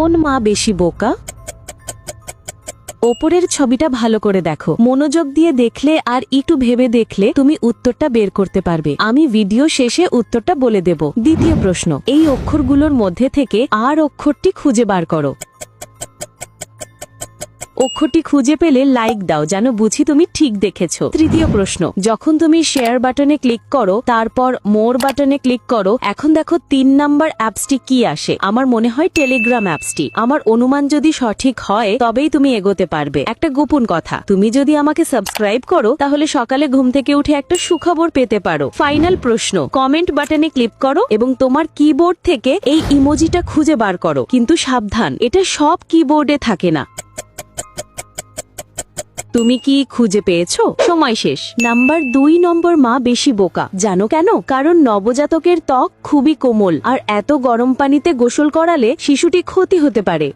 কোন মা বেশি বোকা? ওপরের ছবিটা ভালো করে দেখো, মনোযোগ দিয়ে দেখলে আর একটু ভেবে দেখলে তুমি উত্তরটা বের করতে পারবে। আমি ভিডিও শেষে উত্তরটা বলে দেব। দ্বিতীয় প্রশ্ন, এই অক্ষরগুলোর মধ্যে থেকে আর অক্ষরটি খুঁজে বার করো। অক্ষরটি খুঁজে পেলে লাইক দাও, যেন বুঝি তুমি ঠিক দেখেছো। তৃতীয় প্রশ্ন, যখন তুমি শেয়ার বাটনে ক্লিক করো তারপর মোর বাটনে ক্লিক করো, এখন দেখো 3 নাম্বার অ্যাপসটি কি আসে। আমার মনে হয় টেলিগ্রাম অ্যাপসটি। আমার অনুমান যদি সঠিক হয় তবেই তুমি এগোতে পারবে। একটা গোপন কথা, তুমি যদি আমাকে সাবস্ক্রাইব করো তাহলে সকালে ঘুম থেকে উঠে একটা সুখবর পেতে পারো। ফাইনাল প্রশ্ন, কমেন্ট বাটনে ক্লিক করো এবং তোমার কিবোর্ড থেকে এই ইমোজিটা খুঁজে বার করো। কিন্তু সাবধান, এটা সব কিবোর্ডে থাকে না। তুমি কি খুঁজে পেয়েছো? সময় শেষ। নাম্বার 2 নম্বর মা বেশি বোকা। জানো কেন? কারণ নবজাতকের ত্বক খুবই কোমল আর এত গরম পানিতে গোসল করালে শিশুটি ক্ষতি হতে পারে।